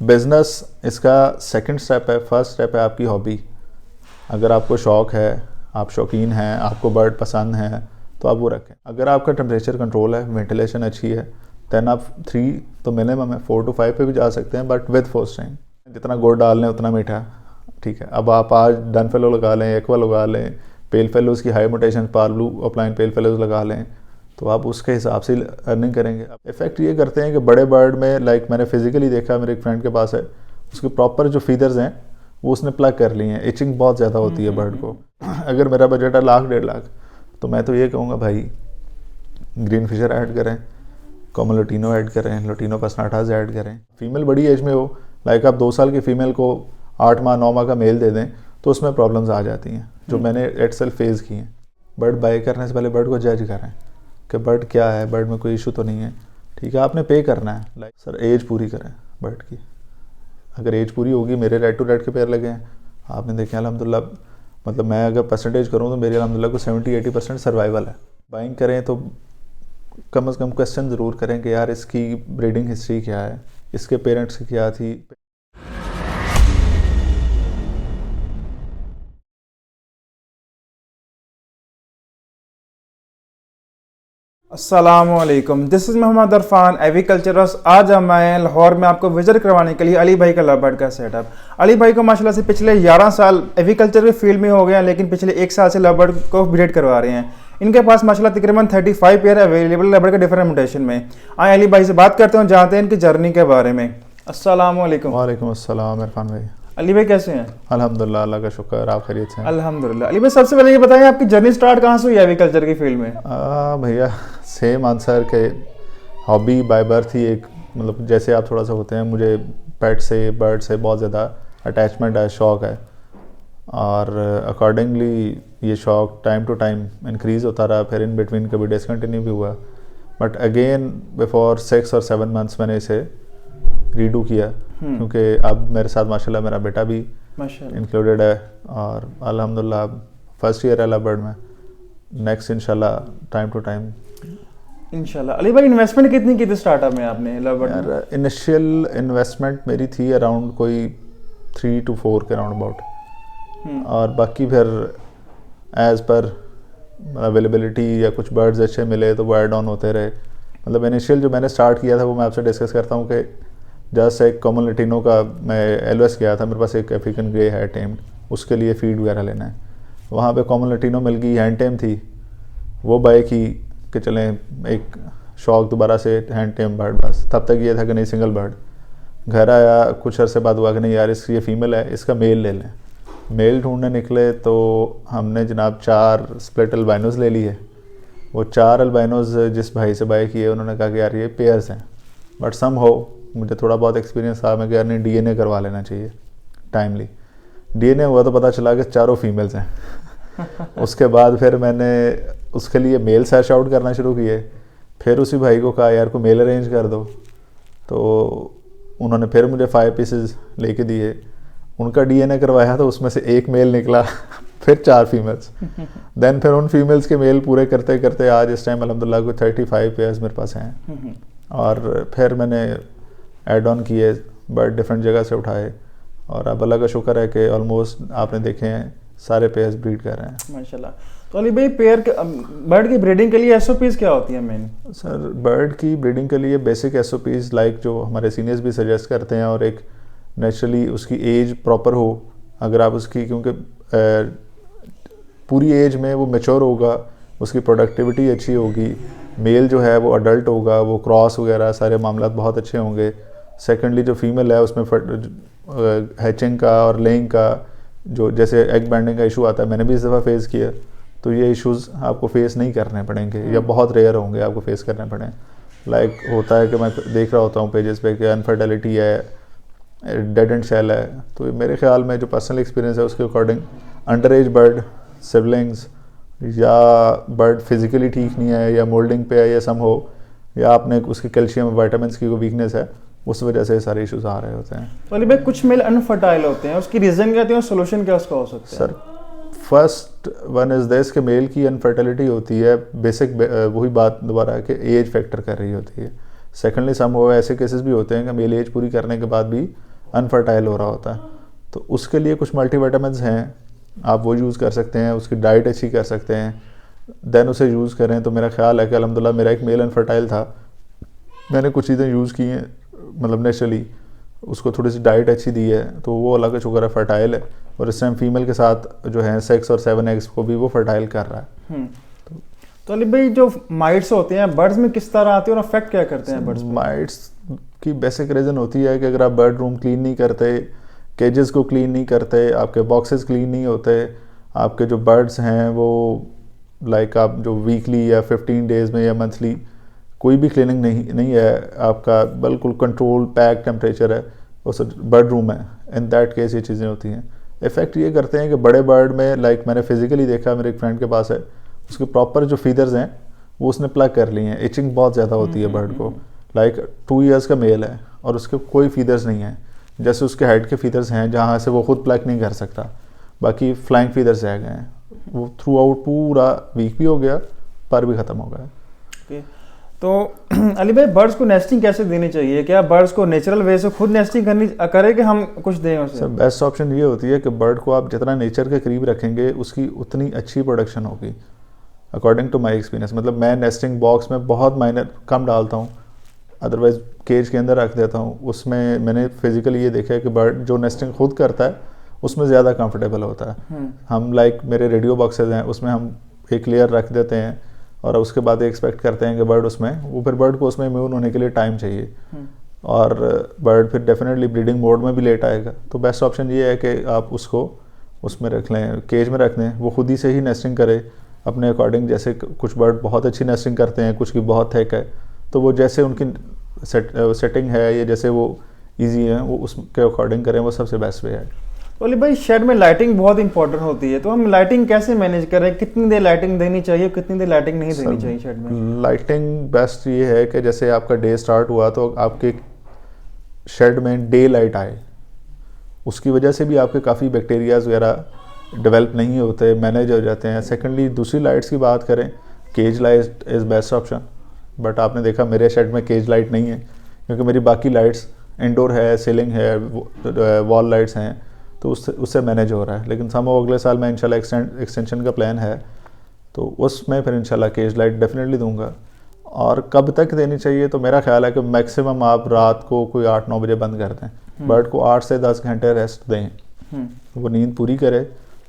Business इसका second step है। First step है आपकी हॉबी। अगर आपको शौक़ है, आप शौकीन हैं, आपको बर्ड पसंद हैं, तो आप वो रखें। अगर आपका टेम्परेचर कंट्रोल है, वेंटिलेशन अच्छी है, दैन आप 3 तो मिनिमम है, 4 to 5 पे भी जा सकते हैं, बट विद फोस्टिंग। जितना गुड़ डाल लें उतना मीठा, ठीक है। अब आप आज डन फेलो लगा लें, एक्वा लगा लें, पेल फेलोज़ की हाई मोटेशन पार्लू अपलाइन पेल फेलोज़ लगा लें, तो आप उसके हिसाब से अर्निंग करेंगे। इफ़ेक्ट ये करते हैं कि बड़े बर्ड में, लाइक मैंने फिजिकली देखा, मेरे एक फ्रेंड के पास है, उसके प्रॉपर जो फीदर्स हैं वो उसने प्लग कर लिए हैं। इचिंग बहुत ज़्यादा होती है बर्ड को। अगर मेरा बजट है 1 लाख 1.5 लाख, तो मैं तो ये कहूँगा भाई ग्रीन फिशर ऐड करें, कॉमन लोटिनो ऐड करें, लोटिनो पसनाटाज ऐड करें। फीमेल बड़ी एज में हो, लाइक आप 2 साल की फ़ीमेल को 8 माह 9 माह का मेल दे दें तो उसमें प्रॉब्लम्स आ जाती हैं, जो मैंने एटसेल्फ फेस की हैं। बर्ड बाय करने से पहले बर्ड को जज करें कि बर्ड क्या है, बर्ड में कोई इशू तो नहीं है, ठीक है। आपने पे करना है, लाइक सर एज पूरी करें बर्ड की। अगर एज पूरी होगी, मेरे रेड टू रेड के पेयर लगे हैं, आपने देखे अल्हम्दुलिल्लाह, मतलब मैं अगर परसेंटेज करूँ तो मेरे अल्हम्दुलिल्लाह को 70-80% सर्वाइवल है। बाइंग करें तो कम से कम क्वेश्चन ज़रूर करें कि यार इसकी ब्रीडिंग हिस्ट्री क्या है, इसके पेरेंट्स की क्या थी। अस्सलामुअलैकुम, दिस इज़ मोहम्मद अरफान एविकल्चरस। आज हम आए हैं लाहौर में आपको विजिट करवाने के लिए अली भाई का लव बर्ड का सेटअप। अली भाई को माशाल्लाह से पिछले 11 साल एविकल्चर के फील्ड में हो गए हैं, लेकिन पिछले 1 साल से लव बर्ड को ब्रीड करवा रहे हैं। इनके पास माशाल्लाह तकरीबन 35 पेयर अवेलेबल लव बर्ड के डिफरेंट म्यूटेशन में। आए अली भाई से बात करते हैं, जानते हैं इनकी जर्नी के बारे में। अस्सलामुअलैकुम। वालेकुम अस्सलाम इरफान भाई। अली भाई कैसे हैं? अल्हम्दुलिल्लाह, अल्लाह का शुक्र, आप खैरियत से हैं? अल्हम्दुलिल्लाह। अली भाई सबसे पहले ये बताएं आपकी जर्नी स्टार्ट कहाँ से हुई एग्रीकल्चर की फील्ड में? भैया सेम आंसर के हॉबी बाय बर्थ ही एक, मतलब जैसे आप थोड़ा सा होते हैं, मुझे पेट से, बर्ड से बहुत ज़्यादा अटैचमेंट है, शौक़ है, और अकॉर्डिंगली ये शौक़ टाइम टू टाइम इंक्रीज़ होता रहा। फिर इन बिटवीन कभी डिसकंटिन्यू भी हुआ, but again before 6 or 7 months मैंने इसे रीडू किया, क्योंकि अब मेरे साथ माशाल्लाह मेरा बेटा भी इंक्लूडेड है, और अल्हम्दुलिल्लाह फर्स्ट ईयर है लव बर्ड में। नेक्स्ट इंशाल्लाह टाइम टू टाइम इंशाल्लाह। अली भाई इन्वेस्टमेंट कितनी की थी स्टार्टअप में आपने लव बर्ड में? यार इनिशियल इन्वेस्टमेंट मेरी थी अराउंड कोई 3 to 4 के राउंड अबाउट, और बाकी फिर एज़ पर अवेलेबिलिटी या कुछ बर्ड्स अच्छे मिले तो वो ऐड ऑन होते रहे। मतलब इनिशियल जो मैंने स्टार्ट किया था वो मैं आपसे डिस्कस करता हूँ कि जस्ट एक कॉमन लैटिनो का मैं एलओएस गया था, मेरे पास एक अफ्रीकन ग्रे है टेम्ड, उसके लिए फीड वगैरह लेना है। वहाँ पे कॉमन लैटिनो मिल गई, हैंड टेम थी, वो बाय की कि चलें एक शौक़ दोबारा से हैंड टेम बर्ड। बस तब तक ये था कि नहीं सिंगल बर्ड। घर आया, कुछ अरसे बाद हुआ कि नहीं यार इसकी ये फ़ीमेल है, इसका मेल ले लें। मेल ढूंढने निकले तो हमने जनाब 4 स्प्लिट अल्बाइनोज़ ले लिए। वो 4 अल्बाइनोज़ जिस भाई से बाय किए, उन्होंने कहा कि यार ये पेयर्स हैं, बट सम हो मुझे थोड़ा बहुत एक्सपीरियंस था, मैं कह नहीं डीएनए करवा लेना चाहिए टाइमली। डीएनए हुआ तो पता चला कि चारों फीमेल्स हैं। उसके बाद फिर मैंने उसके लिए मेल सर्च आउट करना शुरू किए। फिर उसी भाई को कहा यार को मेल अरेंज कर दो, तो उन्होंने फिर मुझे 5 पीसेस लेके दिए। उनका डीएनए करवाया तो उसमें से एक मेल निकला, फिर 4 फीमेल्स। देन फिर उन फीमेल्स के मेल पूरे करते करते आज इस टाइम अल्हम्दुलिल्लाह को 35 पेयर्स मेरे पास हैं। और फिर मैंने ऐड ऑन किए, बर्ड डिफरेंट जगह से उठाए, और अब अल्लाह का शुक्र है कि ऑलमोस्ट आपने देखे हैं सारे पेयर्स ब्रीड कर रहे हैं माशाल्लाह। तो अली भाई पेयर के बर्ड की ब्रीडिंग के लिए एसओपीज क्या होती है मेन? सर बर्ड की ब्रीडिंग के लिए बेसिक एसओपीज लाइक जो हमारे सीनियर्स भी सजेस्ट करते हैं, और एक नेचुरली उसकी एज प्रॉपर हो। अगर आप उसकी, क्योंकि पूरी एज में वो मैच्योर होगा, उसकी प्रोडक्टिविटी अच्छी होगी, मेल जो है वो अडल्ट होगा, वो क्रॉस वगैरह सारे मामला बहुत अच्छे होंगे। सेकेंडली जो फीमेल है उसमें हैचिंग का और लेइंग का, जो जैसे एग बैंडिंग का इशू आता है, मैंने भी इस दफ़ा फेस किया, तो ये इश्यूज़ आपको फेस नहीं करने पड़ेंगे, या बहुत रेयर होंगे आपको फेस करने पड़े। लाइक होता है कि मैं देख रहा होता हूँ पेजेस पे कि अनफर्टिलिटी है, डेड एंड शेल है, तो मेरे ख्याल में जो पर्सनल एक्सपीरियंस है उसके according under as bird, siblings, या बर्ड फिज़िकली ठीक नहीं है, या मोल्डिंग पे है, या सम हो, या आपने उसकी कैल्शियम विटामिन की कोई वीकनेस है, उस वजह से सारे इश्यूज आ रहे होते हैं। तो अली भाई कुछ मेल अनफर्टाइल होते हैं, उसकी रीज़न क्या होती है और सोल्यूशन क्या उसका हो सकता है? Sir first one is this कि मेल की अनफर्टिलिटी होती है, बेसिक वही बात दोबारा है कि एज फैक्टर कर रही होती है। सेकेंडली सम हो ऐसे केसेस भी होते हैं कि मेल एज पूरी करने के बाद भी अनफर्टाइल हो रहा होता है। तो उसके लिए कुछ मल्टीविटामिन्स हैं, आप वो यूज़ कर सकते हैं, उसकी डाइट अच्छी कर सकते हैं, देन उसे यूज़ करें। तो मेरा ख्याल है कि अल्हम्दुलिल्लाह मेरा एक मेल अनफर्टाइल था, मैंने कुछ चीज़ें यूज़ की हैं मतलब नेचुरली, उसको थोड़ी सी डाइट अच्छी दी है तो वो अल्लाह का शुक्र है फर्टाइल है। और इस टाइम फीमेल के साथ जो है 6 और 7 एग्स को भी वो फर्टाइल कर रहा है। तो अली भाई जो माइट्स होते हैं बर्ड्स में किस तरह आते हैं और अफेक्ट क्या करते हैं बर्ड्स? माइट्स की बेसिक रीज़न होती है कि अगर आप बर्ड रूम क्लीन नहीं करते, केजेस को क्लीन नहीं करते, आपके बॉक्सेस क्लीन नहीं होते, आपके जो बर्ड्स हैं वो लाइक आप जो वीकली या 15 डेज़ में या मंथली कोई भी क्लीनिंग नहीं है, आपका बिल्कुल कंट्रोल पैक टेम्परेचर है उस बर्ड रूम में, इन दैट केस ये चीज़ें होती हैं। इफ़ेक्ट ये करते हैं कि बड़े बर्ड में लाइक मैंने फिजिकली देखा, मेरे एक फ्रेंड के पास है, उसके प्रॉपर जो फीदर्स हैं वो उसने प्लग कर लिए हैं, इचिंग बहुत ज़्यादा होती है बर्ड को। लाइक 2 इयर्स का मेल है और उसके कोई फीदर्स नहीं है, जैसे उसके हेड के फीदर्स हैं जहाँ से वो खुद प्लग नहीं कर सकता, बाकी फ्लाइंग फीदर्स रह गए हैं। वो थ्रू आउट पूरा वीक भी हो गया, पर भी ख़त्म हो गया। तो अली भाई बर्ड्स को नेस्टिंग कैसे देनी चाहिए? क्या बर्ड्स को नेचुरल वे से खुद नेस्टिंग करनी करे कि हम कुछ दें उसे? सर बेस्ट ऑप्शन ये होती है कि बर्ड को आप जितना नेचर के करीब रखेंगे उसकी उतनी अच्छी प्रोडक्शन होगी, अकॉर्डिंग टू माई एक्सपीरियंस। मतलब मैं नेस्टिंग बॉक्स में बहुत माइनर कम डालता हूँ, अदरवाइज केज के अंदर रख देता हूँ। उसमें मैंने फिजिकली ये देखा है कि बर्ड जो नेस्टिंग खुद करता है उसमें ज़्यादा कंफर्टेबल होता है। हम लाइक मेरे रेडियो बॉक्सेज हैं उसमें हम एक लेयर रख देते हैं और उसके बाद एक्सपेक्ट करते हैं कि बर्ड उसमें, वो फिर बर्ड को उसमें इम्यून होने के लिए टाइम चाहिए और बर्ड फिर डेफिनेटली ब्रीडिंग मोड में भी लेट आएगा। तो बेस्ट ऑप्शन ये है कि आप उसको उसमें रख लें, केज में रख दें, वो खुद ही से ही नेस्टिंग करे अपने अकॉर्डिंग। जैसे कुछ बर्ड बहुत अच्छी नेस्टिंग करते हैं, कुछ की बहुत थिक है, तो वो जैसे उनकी सेटिंग है या जैसे वो ईजी है वो उसके अकॉर्डिंग करें, वो सबसे बेस्ट वे है। बोले भाई शेड में लाइटिंग बहुत इंपॉर्टेंट होती है, तो हम लाइटिंग कैसे मैनेज करें? कितनी देर लाइटिंग देनी चाहिए, कितनी देर लाइटिंग नहीं देनी चाहिए शेड में? लाइटिंग बेस्ट ये है कि जैसे आपका डे स्टार्ट हुआ तो आपके शेड में डे लाइट आए, उसकी वजह से भी आपके काफ़ी बैक्टीरियाज वगैरह डेवलप नहीं होते, मैनेज हो जाते हैं। सेकेंडली दूसरी लाइट्स की बात करें, cage light is best option, but आपने देखा मेरे शेड में केज लाइट नहीं है क्योंकि मेरी बाकी लाइट्स इंडोर है, सीलिंग है, वॉल लाइट्स हैं, तो उससे मैनेज हो रहा है। लेकिन समहाउ अगले साल में इंशाल्लाह एक्सटेंशन का प्लान है, तो उसमें फिर इंशाल्लाह केज लाइट डेफिनेटली दूंगा। और कब तक देनी चाहिए? तो मेरा ख्याल है कि मैक्सिमम आप रात को कोई 8-9 बजे बंद कर दें। बर्ड को 8 से 10 घंटे रेस्ट दें, वो नींद पूरी करे,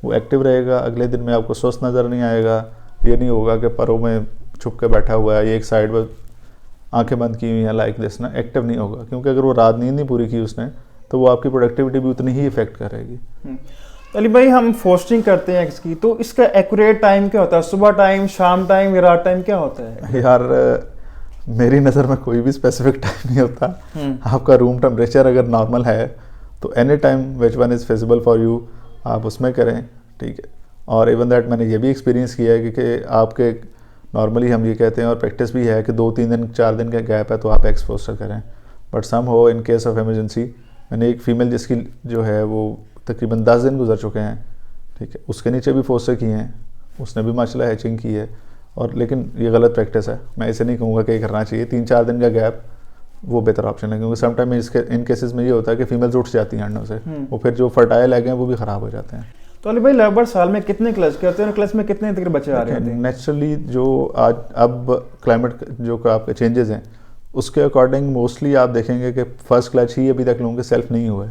वो एक्टिव रहेगा, अगले दिन में आपको सुस्त नज़र नहीं आएगा। ये नहीं होगा कि परों में छुप के बैठा हुआ है, ये एक साइड पर आंखें बंद की हुई हैं लाइक दिस ना, एक्टिव नहीं होगा। क्योंकि अगर वो रात नींद नहीं पूरी की उसने तो वो आपकी प्रोडक्टिविटी भी उतनी ही इफेक्ट करेगी। अली भाई हम फोस्टिंग करते हैं इसकी, तो इसका एक्यूरेट टाइम क्या होता है? सुबह टाइम, शाम टाइम या रात टाइम क्या होता है? यार मेरी नज़र में कोई भी स्पेसिफिक टाइम नहीं होता। आपका रूम टेम्परेचर अगर नॉर्मल है तो any time which one is feasible for you आप उसमें करें, ठीक है। और इवन दैट मैंने ये भी एक्सपीरियंस किया है कि आपके नॉर्मली हम ये कहते हैं और प्रैक्टिस भी है कि 2-3 दिन 4 दिन का गैप है तो आप एक्स फोस्टर करें, बट सम हो इन केस ऑफ इमरजेंसी। मैंने एक फ़ीमेल जिसकी जो है वो तकरीबन 10 दिन गुजर चुके हैं, ठीक है, उसके नीचे भी फोस्टर किए हैं, उसने भी माशाल्लाह हैचिंग की है। और लेकिन ये गलत प्रैक्टिस है, मैं इसे नहीं कहूँगा कि ये करना चाहिए। 3-4 दिन का गैप वो बेहतर ऑप्शन है, क्योंकि समटाइम इन केसेस में ये होता है कि फीमेल्स उठ जाती हैं अंडों से, वो फिर जो फर्टाइल एग हैं वो भी ख़राब हो जाते हैं। तो अली भाई लगभग साल में कितने क्लच करते हैं? क्लच में कितने तक बच्चे आ रहे हैं? नेचुरली जो आज अब क्लाइमेट जो आपके चेंजेस हैं उसके अकॉर्डिंग मोस्टली आप देखेंगे कि फर्स्ट क्लच ही अभी तक लोगों के सेल्फ नहीं हुए,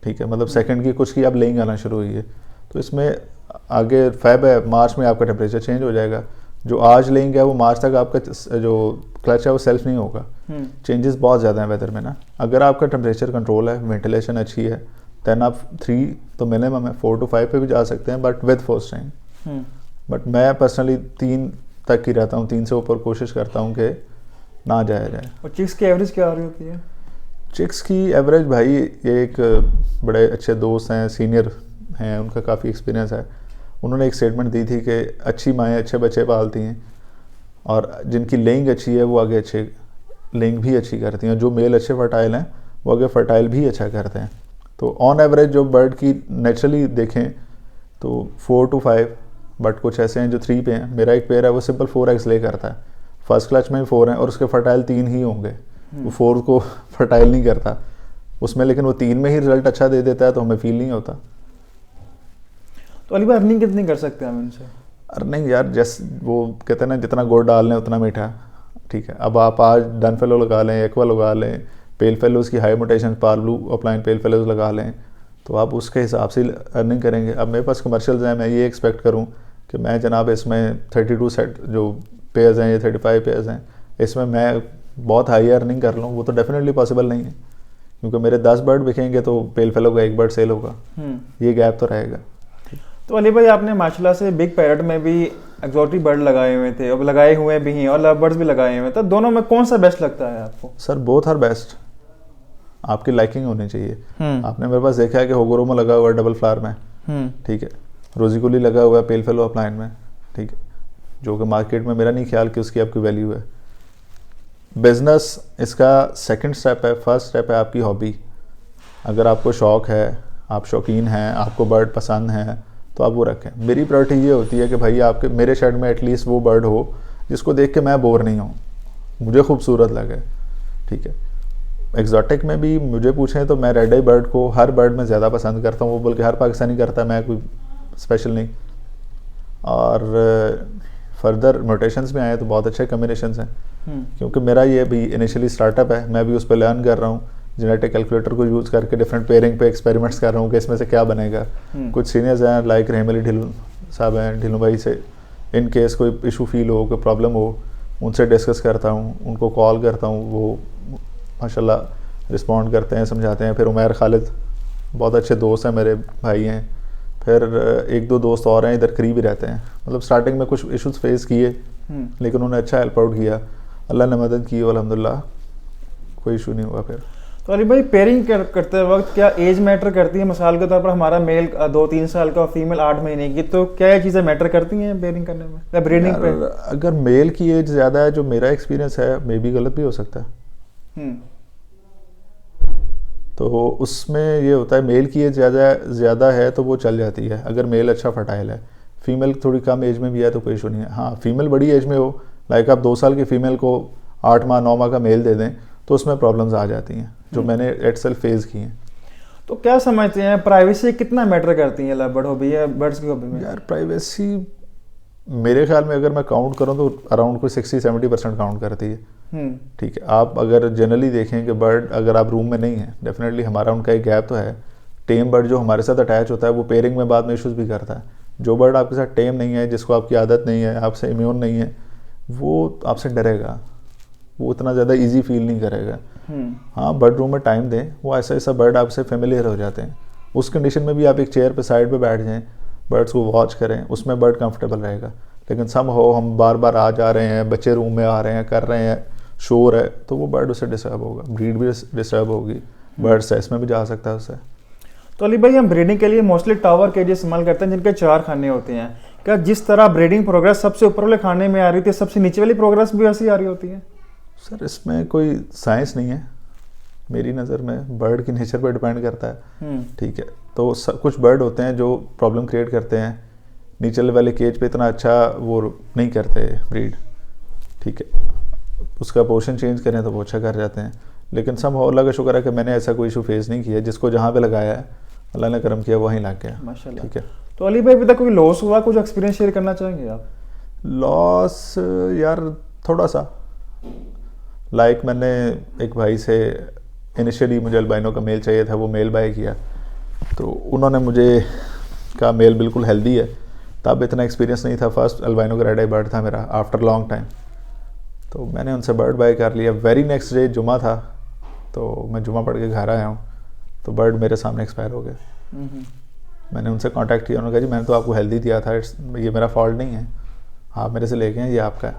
ठीक है। मतलब सेकंड की कुछ की अब लेइंग आना शुरू हुई है। तो इसमें आगे फेब है, मार्च में आपका टेम्परेचर चेंज हो जाएगा। जो आज लेइंग है वो मार्च तक आपका जो क्लच है वो सेल्फ नहीं होगा। चेंजेस बहुत ज़्यादा हैं वेदर में ना। अगर आपका टेम्परेचर कंट्रोल है, वेंटिलेशन अच्छी है, दैन आप 3 तो मिनिमम है, 4 to 5 पे भी जा सकते हैं, बट विद फोस्टिंग। बट मैं पर्सनली 3 तक ही रहता हूँ, 3 से ऊपर कोशिश करता हूँ कि ना जाया जाए। और चिक्स की एवरेज क्या आ रही होती है? चिक्स की एवरेज भाई, ये एक बड़े अच्छे दोस्त हैं, सीनियर हैं, उनका काफ़ी एक्सपीरियंस है। उन्होंने एक स्टेटमेंट दी थी कि अच्छी माएँ अच्छे बच्चे पालती हैं और जिनकी लेइंग अच्छी है वो आगे अच्छे लेइंग भी अच्छी करती हैं। जो मेल अच्छे फर्टाइल हैं वो आगे फर्टाइल भी अच्छा करते हैं। तो ऑन एवरेज जो बर्ड की नेचुरली देखें तो 4 to 5, बट कुछ ऐसे हैं जो 3 पे हैं। मेरा एक पेयर है वो सिंपल 4 eggs ले करता है, फर्स्ट क्लच में भी 4 हैं और उसके फर्टाइल 3 ही होंगे, वो 4 को फर्टाइल नहीं करता। उसमें, लेकिन वो 3 में ही रिजल्ट अच्छा दे देता है तो हमें फील नहीं होता। तो अली भाई अर्निंग कितनी कर सकते हैं हम इनसे? अर्निंग यार जैसे वो कहते हैं ना, जितना गुड़ डाल लें उतना मीठा, ठीक है। अब आप आज डन फेलो लगा लें, एक्वा लगा लें, पेल फेलोज की हाई मोटेशन पार ब्लू अपलाइन पेल फेलोज लगा लें, तो आप उसके हिसाब से अर्निंग करेंगे। अब मेरे पास कमर्शियल्स हैं, मैं ये एक्सपेक्ट करूं कि मैं जनाब इसमें 32 सेट जो पेयर्स हैं, ये 35 पेयर्स हैं, इसमें मैं बहुत हाई अर्निंग कर लूँ, वो तो डेफिनेटली पॉसिबल नहीं है, क्योंकि मेरे 10 बर्ड बिकेंगे तो पेल फेलो का 1 बर्ड सेल होगा, ये गैप तो रहेगा। तो अली भाई आपने माशाल्लाह से बिग पैरट में भी एक्जोटिक बर्ड लगाए हुए थे, अब लगाए हुए भी हैं, और लव बर्ड्स भी लगाए हुए हैं, तो दोनों में कौन सा बेस्ट लगता है आपको? सर बोथ आर बेस्ट, आपकी लाइकिंग होनी चाहिए। आपने मेरे पास देखा है कि होगोरोमा लगा हुआ है डबल फ्लावर में, ठीक है, रोजिकुली लगा हुआ है पेल फेलो अपलाइन में, ठीक है, जो कि मार्केट में मेरा नहीं ख्याल कि उसकी आपकी वैल्यू है। बिजनेस इसका सेकंड स्टेप है, फर्स्ट स्टेप है आपकी हॉबी। अगर आपको शौक़ है, आप शौकीन हैं, आपको बर्ड पसंद हैं, तो आप वो रखें। मेरी प्रायोरिटी ये होती है कि भाई आपके मेरे शेड में एटलीस्ट वो बर्ड हो जिसको देख के मैं बोर नहीं हूँ, मुझे खूबसूरत लगे, ठीक है। एग्जॉटिक में भी मुझे पूछें तो मैं रेड आई बर्ड को हर बर्ड में ज़्यादा पसंद करता हूँ, वो बल्कि हर पाकिस्तानी करता है, मैं कोई स्पेशल नहीं। और फर्दर म्यूटेशंस में आए तो बहुत अच्छे कम्बिनेशंस हैं, क्योंकि मेरा ये भी इनिशियली स्टार्टअप है, मैं भी उस पर लर्न कर रहा हूँ, जेनेटिक कैलकुलेटर को यूज़ करके डिफरेंट पेयरिंग पे एक्सपेरिमेंट्स कर रहा हूँ कि इसमें से क्या बनेगा। कुछ सीनियर्स हैं लाइक रहम अली ढिल्लों साहब हैं, ढिल्लों भाई से इन केस कोई इशू फील हो, कोई प्रॉब्लम हो, उनसे डिस्कस करता हूँ, उनको कॉल करता हूँ, वो माशाल्लाह रिस्पॉन्ड करते हैं, समझाते हैं। फिर उमैर खालिद बहुत अच्छे दोस्त हैं, मेरे भाई हैं। फिर 1-2 दोस्त और हैं इधर करीब ही रहते हैं। मतलब स्टार्टिंग में कुछ इश्यूज फेस किए, लेकिन उन्होंने अच्छा हेल्प आउट किया, अल्लाह ने मदद की, अल्हम्दुलिल्लाह कोई इशू नहीं हुआ। फिर तो अली भाई पेयरिंग करते वक्त क्या एज मैटर करती है? मिसाल के तौर पर हमारा मेल 2-3 साल का और फीमेल 8 महीने की, तो क्या ये चीज़ें मैटर करती हैं पेयरिंग करने में या ब्रीडिंग पे? अगर मेल की एज ज़्यादा है, जो मेरा एक्सपीरियंस है, मे बी गलत भी हो सकता है, तो उसमें ये होता है मेल की एज ज़्यादा है तो वो चल जाती है, अगर मेल अच्छा फर्टाइल है। फीमेल थोड़ी कम एज में भी है तो कोई इशू नहीं है। हाँ, फीमेल बड़ी एज में हो, लाइक आप 2 साल की फीमेल को 8 माह 9 माह का मेल दे दें तो उसमें प्रॉब्लम्स आ जाती हैं, जो मैंने एटसेल्फ फेस की हैं। तो क्या समझते हैं प्राइवेसी कितना मैटर करती है लव बर्ड हॉबी या बर्ड्स की हॉबी में? यार प्राइवेसी मेरे ख्याल में अगर मैं काउंट करूँ तो अराउंड कोई 60-70% काउंट करती है, ठीक है। आप अगर जनरली देखें कि बर्ड अगर आप रूम में नहीं है, डेफिनेटली हमारा उनका एक गैप तो है। टेम बर्ड जो हमारे साथ अटैच होता है वो पेयरिंग में बाद में इश्यूज़ भी करता है। जो बर्ड आपके साथ टेम नहीं है, जिसको आपकी आदत नहीं है, आपसे इम्यून नहीं है, वो आपसे डरेगा, वो उतना ज़्यादा इजी फील नहीं करेगा। हाँ, बर्ड रूम में टाइम दें, वो ऐसा ऐसा बर्ड आपसे फेमिलियर हो जाते हैं। उस कंडीशन में भी आप एक चेयर पे साइड पे बैठ जाएं, बर्ड्स को वॉच करें, उसमें बर्ड कंफर्टेबल रहेगा। लेकिन सम हो हम बार बार आ जा रहे हैं, बच्चे रूम में आ रहे हैं, कर रहे हैं, शोर है, तो वो बर्ड उससे डिस्टर्ब होगा, ब्रीड भी डिस्टर्ब होगी, बर्ड स्ट्रेस में भी जा सकता है उससे। तो अली भाई हम ब्रीडिंग के लिए मोस्टली टावर केज इस्तेमाल करते हैं जिनके 4 खाने होते हैं। क्या जिस तरह ब्रीडिंग प्रोग्रेस सबसे ऊपर वाले खाने में आ रही थी, सबसे नीचे वाली प्रोग्रेस भी वैसी आ रही होती है? सर इसमें कोई साइंस नहीं है मेरी नज़र में, बर्ड की नेचर पर डिपेंड करता है, ठीक है। तो कुछ बर्ड होते हैं जो प्रॉब्लम क्रिएट करते हैं, नीचे वाले केज पे इतना अच्छा वो नहीं करते ब्रीड, ठीक है। उसका पोर्शन चेंज करें तो वो अच्छा कर जाते हैं। लेकिन सब अल्लाह का शुक्र है कि मैंने ऐसा कोई इशू फेस नहीं किया, जिसको जहाँ पे लगाया है अल्लाह ने करम किया वहीं लग गया, माशाल्लाह। ठीक है। तो अली भाई अभी तक कोई लॉस हुआ, कुछ एक्सपीरियंस शेयर करना चाहेंगे आप? लॉस यार थोड़ा सा, लाइक मैंने एक भाई से इनिशियली मुझे अल्बाइनो का मेल चाहिए था, वो मेल बाय किया, तो उन्होंने मुझे कहा मेल बिल्कुल हेल्दी है, तब इतना एक्सपीरियंस नहीं था, फर्स्ट अल्बाइनो का रेड आई बर्ड था मेरा आफ्टर लॉन्ग टाइम, तो मैंने उनसे बर्ड बाय कर लिया। वेरी नेक्स्ट डे जुमा था, तो मैं जुमा पढ़ के घर आया हूँ, तो बर्ड मेरे सामने एक्सपायर हो गए। मैंने उनसे कांटेक्ट किया, उन्होंने कहा जी मैंने तो आपको हेल्दी दिया था, ये मेरा फॉल्ट नहीं है, आप मेरे से लेके हैं, ये आपका है।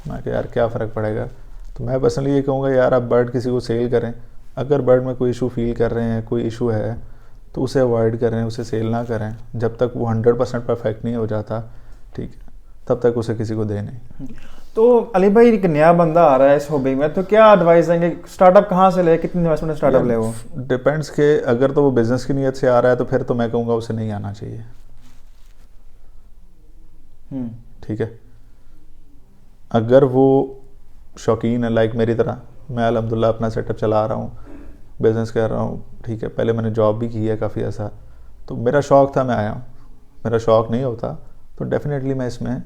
मैं कहा यार क्या फ़र्क पड़ेगा। तो मैं पर्सनली ये कहूँगा यार आप बर्ड किसी को सेल करें, अगर बर्ड में कोई इशू फील कर रहे हैं, कोई इशू है, तो उसे अवॉइड करें, उसे सेल ना करें जब तक वो 100% परफेक्ट नहीं हो जाता, ठीक है, तब तक उसे किसी को दे नहीं। तो अली भाई एक नया बंदा आ रहा है इस हॉबी में, तो क्या एडवाइस देंगे? स्टार्टअप कहाँ से ले, कितनी इन्वेस्टमेंट स्टार्टअप ले? वो डिपेंड्स के, अगर तो वो बिजनेस की नीयत से आ रहा है तो फिर तो मैं कहूँगा उसे नहीं आना चाहिए, ठीक है। अगर वो शौकीन है लाइक मेरी तरह, मैं अल्हम्दुलिल्लाह अपना सेटअप चला रहा हूँ, बिज़नेस कर रहा हूँ, ठीक है, पहले मैंने जॉब भी की है काफ़ी ऐसा, तो मेरा शौक़ था, मैं आया हूँ, मेरा शौक़ नहीं होता तो डेफिनेटली मैं इसमें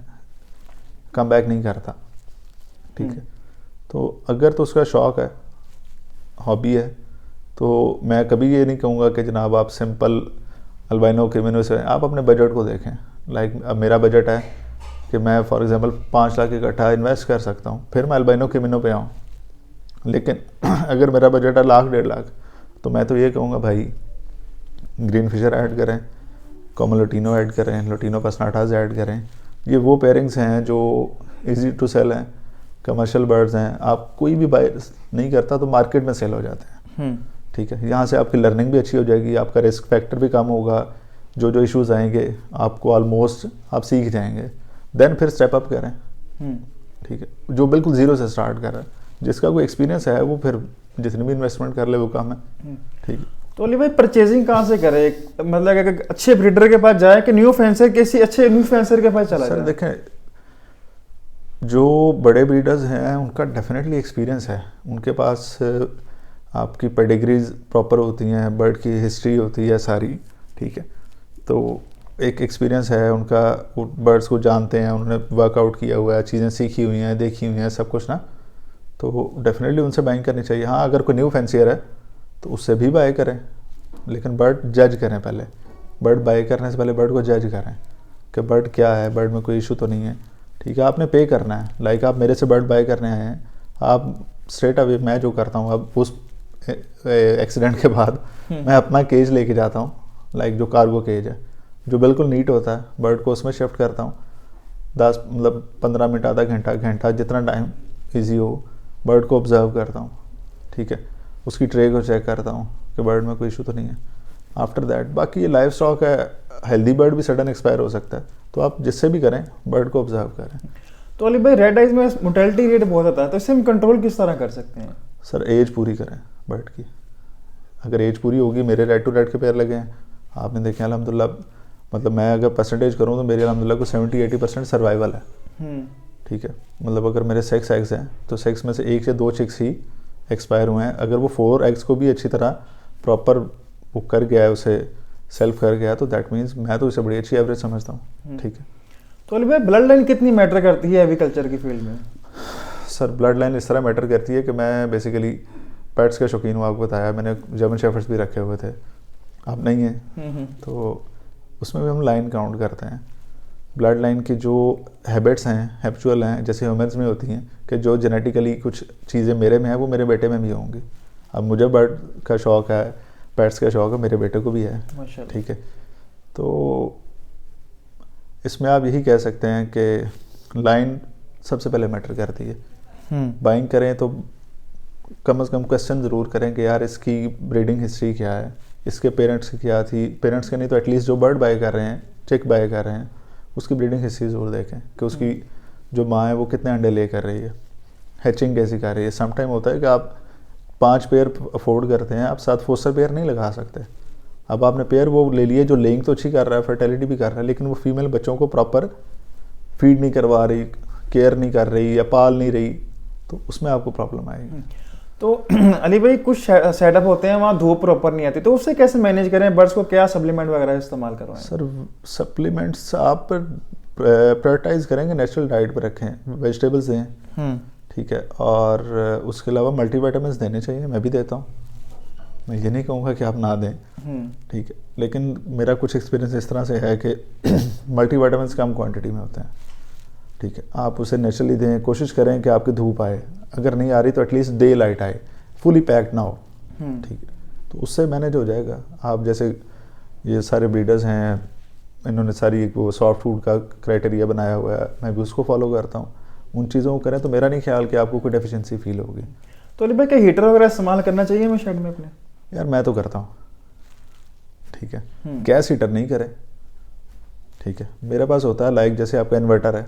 कम बैक नहीं करता, ठीक है। तो अगर तो उसका शौक़ है, हॉबी है, तो मैं कभी ये नहीं कहूँगा कि जनाब आप सिंपल अल्बाइनो कैमिनो से, आप अपने बजट को देखें। लाइक अब मेरा बजट है कि मैं फॉर एग्जांपल 5 लाख इकट्ठा इन्वेस्ट कर सकता हूँ, फिर मैं अल्बाइनो कैमिनो पे आऊँ। लेकिन अगर मेरा बजट है 1 लाख 1.5 लाख, तो मैं तो ये कहूँगा भाई ग्रीन फिशर ऐड करें, कॉमन लोटिनो ऐड करें, लोटिनो पसनाटाज ऐड करें। ये वो पेयरिंग्स हैं जो इजी टू सेल हैं, कमर्शियल बर्ड्स हैं, आप कोई भी बाय नहीं करता तो मार्केट में सेल हो जाते हैं, ठीक है। यहाँ से आपकी लर्निंग भी अच्छी हो जाएगी, आपका रिस्क फैक्टर भी कम होगा, जो इश्यूज आएंगे आपको ऑलमोस्ट आप सीख जाएंगे, देन फिर स्टेप अप करें, ठीक है। जो बिल्कुल ज़ीरो से स्टार्ट कर रहा है, जिसका कोई एक्सपीरियंस है, वो फिर जितनी भी इन्वेस्टमेंट कर ले वो काम है, ठीक है। तो अली भाई परचेजिंग कहाँ से करें, मतलब अगर अच्छे ब्रीडर के पास जाए कि न्यू फेंसर, किसी अच्छे न्यू फेंसर के पास चला जाए? सर देखें, जो बड़े ब्रीडर्स हैं उनका डेफिनेटली एक्सपीरियंस है, उनके पास आपकी पेडिग्रीज प्रॉपर होती हैं, बर्ड की हिस्ट्री होती है सारी, ठीक है। तो एक एक्सपीरियंस है उनका, वो बर्ड्स को जानते हैं, उन्होंने वर्कआउट किया हुआ है, चीज़ें सीखी हुई हैं, देखी हुई हैं, सब कुछ ना, तो डेफिनेटली उनसे बाइंग करनी चाहिए। हाँ, अगर कोई न्यू फैंसियर है तो उससे भी बाय करें, लेकिन बर्ड जज करें पहले। बर्ड बाय करने से पहले बर्ड को जज करें कि बर्ड क्या है, बर्ड में कोई इशू तो नहीं है, ठीक है। आपने पे करना है, लाइक आप मेरे से बर्ड बाय करने आए हैं, आप स्ट्रेट अवे मैं जो करता हूँ, अब उस एक्सीडेंट के बाद मैं अपना केज लेके जाता हूँ, लाइक जो कार्गो केज है जो बिल्कुल नीट होता है, बर्ड को उसमें शिफ्ट करता हूँ। 15 मिनट, आधा घंटा जितना टाइम ईजी हो, बर्ड को ऑब्जर्व करता हूँ, ठीक है। उसकी ट्रे को चेक करता हूँ कि बर्ड में कोई इशू तो नहीं है। आफ्टर दैट बाकी ये लाइफ स्टॉक है, हेल्दी बर्ड भी सडन एक्सपायर हो सकता है, तो आप जिससे भी करें बर्ड को ऑब्जर्व करें। तो अली भाई रेड आइज में मोर्टेलिटी रेट बहुत आता है, तो इससे हम कंट्रोल किस तरह कर सकते हैं? सर एज पूरी करें बर्ड की, अगर एज पूरी होगी, मेरे रेड टू रेड के पेयर लगे हैं, आपने देखे अल्हम्दुलिल्लाह, मतलब मैं अगर परसेंटेज करूँ तो मेरे अल्हम्दुलिल्लाह को 70-80% सर्वाइवल है, ठीक है। मतलब अगर मेरे 6 एग्स हैं तो 6 में से 1 से 2 चिक्स ही एक्सपायर हुए हैं। अगर वो 4 एग्स को भी अच्छी तरह प्रॉपर वो कर गया है, उसे सेल्फ कर गया, तो दैट मीन्स मैं तो इसे बड़ी अच्छी एवरेज समझता हूँ, ठीक है। तो अली भाई ब्लड लाइन कितनी मैटर करती है एविकल्चर की फील्ड में? सर ब्लड लाइन इस तरह मैटर करती है कि मैं बेसिकली पेट्स के शौकीन हूँ, आपको बताया मैंने, जर्मन शेफर्ड्स भी रखे हुए थे, आप नहीं हैं, तो उसमें भी हम लाइन काउंट करते हैं। ब्लड लाइन की जो हैबिट्स हैं, हैबिचुअल हैं, जैसे ह्यूमंस में होती हैं कि जो जेनेटिकली कुछ चीज़ें मेरे में हैं वो मेरे बेटे में भी होंगी। अब मुझे बर्ड का शौक़ है, पेट्स का शौक़ है, मेरे बेटे को भी है, ठीक है। तो इसमें आप यही कह सकते हैं कि लाइन सबसे पहले मैटर करती है। बाइंग करें तो कम से कम क्वेश्चन ज़रूर करें कि यार इसकी ब्रीडिंग हिस्ट्री क्या है, इसके पेरेंट्स की क्या थी, पेरेंट्स के नहीं तो एटलीस्ट जो बर्ड बाय कर रहे हैं, चिक बाय कर रहे हैं, उसकी ब्रीडिंग हिस्ट्री ज़रूर देखें कि उसकी जो माँ है वो कितने अंडे ले कर रही है, हैचिंग कैसी कर रही है। सम टाइम होता है कि आप 5 पेयर अफोर्ड करते हैं, आप 7 फोस्टर पेयर नहीं लगा सकते। अब आपने पेयर वो ले लिए जो लेइंग तो अच्छी कर रहा है, फर्टिलिटी भी कर रहा है, लेकिन वो फीमेल बच्चों को प्रॉपर फीड नहीं करवा रही, केयर नहीं कर रही या पाल नहीं रही, तो उसमें आपको प्रॉब्लम आएगी। तो अली भाई कुछ सेटअप होते हैं वहाँ धूप प्रॉपर नहीं आती, तो उससे कैसे मैनेज करें? बर्ड्स को क्या सप्लीमेंट वगैरह इस्तेमाल करवाएं? सर सप्लीमेंट्स आप प्रायोरिटाइज करेंगे, नेचुरल डाइट पर रखें, वेजिटेबल्स दें, ठीक है। और उसके अलावा मल्टीविटामिन्स देने चाहिए, मैं भी देता हूँ, मैं ये नहीं कहूँगा कि आप ना दें, ठीक है। लेकिन मेरा कुछ एक्सपीरियंस इस तरह से है कि मल्टीविटामिन्स कम क्वांटिटी में होते हैं, ठीक है। आप उसे नेचुरली दें, कोशिश करें कि आपकी धूप आए, अगर नहीं आ रही तो एटलीस्ट डे लाइट आए, फुली पैक्ड ना हो, ठीक है। तो उससे मैनेज हो जाएगा। आप जैसे ये सारे ब्रीडर्स हैं, इन्होंने सारी एक वो सॉफ्ट फूड का क्राइटेरिया बनाया हुआ है, मैं भी उसको फॉलो करता हूँ। उन चीज़ों को करें तो मेरा नहीं ख्याल कि आपको कोई डेफिशिएंसी फील होगी। तो अली भाई क्या हीटर वगैरह इस्तेमाल करना चाहिए हमें शेड में अपने? यार मैं तो करता हूँ, ठीक है। गैस हीटर नहीं करें, ठीक है। मेरे पास होता है लाइक जैसे आपका इन्वर्टर है,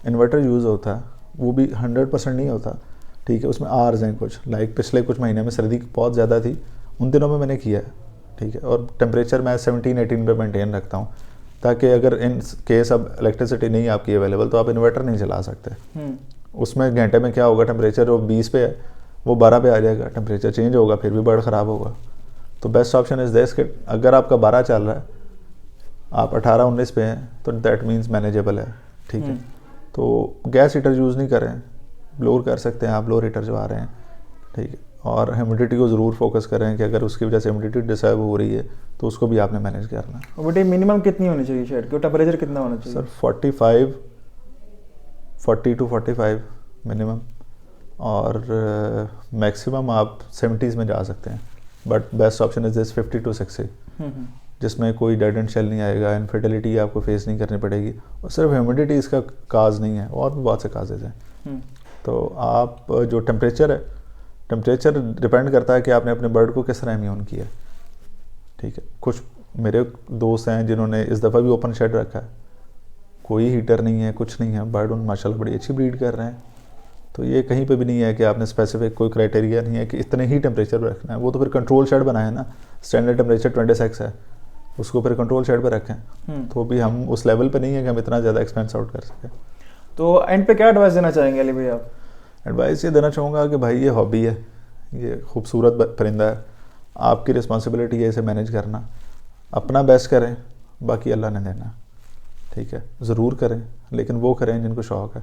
इन्वर्टर यूज़ होता है, वो भी 100% नहीं होता, ठीक है। उसमें आर्स हैं कुछ, लाइक पिछले कुछ महीने में सर्दी बहुत ज़्यादा थी, उन दिनों में मैंने किया है, ठीक है। और टेम्परेचर मैं 17-18 पे मेंटेन रखता हूँ, ताकि अगर इन केस अब इलेक्ट्रिसिटी नहीं आपकी अवेलेबल तो आप इन्वर्टर नहीं चला सकते। उसमें घंटे में क्या होगा, टेम्परेचर वो 20 पे है, वो 12 पे आ जाएगा, टेम्परेचर चेंज होगा, फिर भी बर्ड ख़राब होगा। तो बेस्ट ऑप्शन इज़ दिस कि अगर आपका 12 चल रहा है, आप 18-19 पे हैं, तो दैट मीन्स मैनेजेबल है, ठीक है। तो गैस हीटर यूज़ नहीं करें, ब्लोर कर सकते हैं आप, ब्लोर हीटर जो आ रहे हैं, ठीक है। और ह्यूमिडिटी को ज़रूर फोकस करें कि अगर उसकी वजह से ह्यूमिडिटी डिस्टर्ब हो रही है तो उसको भी आपने मैनेज करना है। ह्यूमिडिटी मिनिमम कितनी होनी चाहिए शेड की, टेम्परेचर कितना होना चाहिए? सर 40 to 45 मिनिमम, और मैक्सिमम आप 70s में जा सकते हैं, but best option is this 50 to 60, जिसमें कोई डेड एंड शेल नहीं आएगा, इनफर्टिलिटी आपको फेस नहीं करनी पड़ेगी, और सिर्फ ह्यूमिडिटी इसका काज नहीं है, और भी बहुत से काजेज हैं। तो आप जो टेम्परेचर है, टेम्परेचर डिपेंड करता है कि आपने अपने बर्ड को किस तरह इम्यून किया, ठीक है। कुछ मेरे दोस्त हैं जिन्होंने इस दफ़ा भी ओपन शेड रखा है, कोई हीटर नहीं है, कुछ नहीं है, बर्ड उन माशाल्लाह बड़ी अच्छी ब्रीड कर रहे हैं। तो ये कहीं पे भी नहीं है कि आपने स्पेसिफिक कोई क्राइटेरिया नहीं है कि इतने ही टेम्परेचर पर रखना है। वो तो फिर कंट्रोल शेड बनाए ना, स्टैंडर्ड टेम्परेचर 26 है, उसको फिर कंट्रोल शेड पर रखें। तो भी हम उस लेवल पे नहीं है कि हम इतना ज़्यादा एक्सपेंस आउट कर सकें। तो एंड पे क्या एडवाइस देना चाहेंगे अली भाई आप? एडवाइस ये देना चाहूँगा कि भाई ये हॉबी है, ये खूबसूरत परिंदा है, आपकी रिस्पॉन्सिबिलिटी है इसे मैनेज करना, अपना बेस्ट करें, बाकी अल्लाह ने देना, ठीक है। ज़रूर करें, लेकिन वो करें जिनको शौक़ है,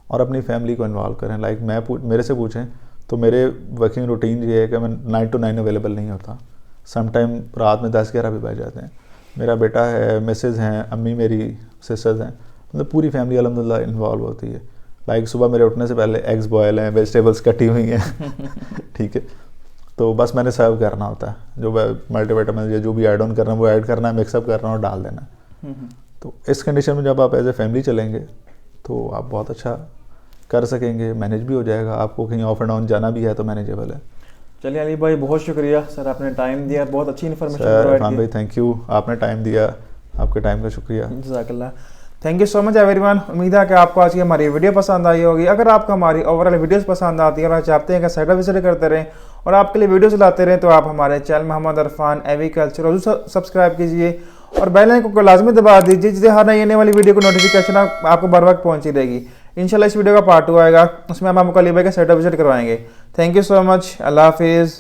और अपनी फैमिली को इन्वॉल्व करें। लाइक मेरे से पूछें तो मेरे वर्किंग रूटीन ये है कि मैं 9 to 9 अवेलेबल नहीं होता, सम टाइम रात में 10-11 भी बज जाते हैं। मेरा बेटा है, मिसेज़ हैं, अम्मी मेरी सिस्टर्स हैं, मतलब पूरी फैमिली अल्हम्दुलिल्लाह इन्वॉल्व होती है। लाइक सुबह मेरे उठने से पहले एग्स बॉयल हैं, वेजिटेबल्स कटी हुई हैं ठीक है। तो बस मैंने सर्व करना होता है, जो मल्टीविटामिन या जो भी ऐड ऑन करना है वो ऐड करना है, मिक्सअप करना और डाल देना है। तो इस कंडीशन में जब आप एज ए फैमिली चलेंगे तो आप बहुत अच्छा कर सकेंगे, मैनेज भी हो जाएगा। आपको कहीं ऑफ एंड ऑन जाना भी है तो मैनेजेबल है। चलिए अली भाई, बहुत शुक्रिया सर, आपने टाइम दिया, बहुत अच्छी इन्फॉर्मेशन प्रोवाइड की। भाई थैंक यू, आपने टाइम दिया, आपके टाइम का शुक्रिया। जज़ाकल्लाह, thank you so much everyone. उम्मीद है कि आपको आज की हमारी वीडियो पसंद आई होगी। अगर आपको हमारी ओवरऑल वीडियोस पसंद आती है और आप चाहते हैं कि साइट विजिट करते रहें और आपके लिए वीडियोस लाते रहें, तो आप हमारे channel Mohammad Arfan agriculture subscribe कीजिए और बेल आइकन को लाजमी दबा दीजिए, जिससे हर नई आने वाली वीडियो को नोटिफिकेशन आपको बर वक्त पहुँची रहेगी। इंशाल्लाह इस वीडियो का पार्ट 2 आएगा, उसमें हम आपको अली भाई का साइट विजिट करवाएंगे। थैंक यू सो मच, अल्लाह हाफिज़।